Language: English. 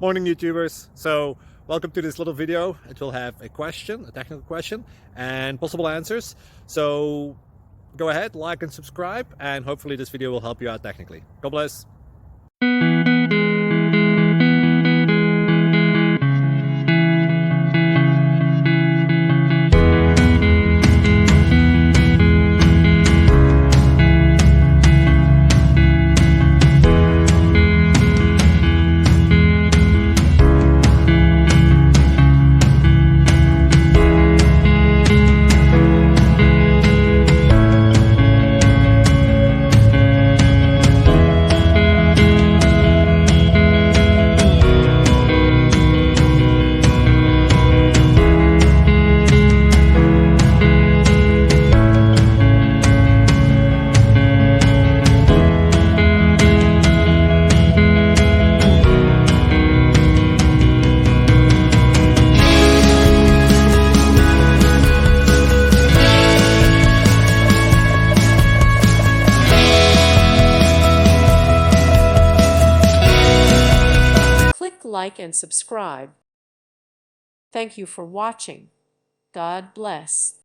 Morning, YouTubers. So welcome to this little video. It will have a question, a technical question, and possible answers. So go ahead, like and subscribe, and hopefully this video will help you out technically. God bless. Click like and subscribe. Thank you for watching. God bless.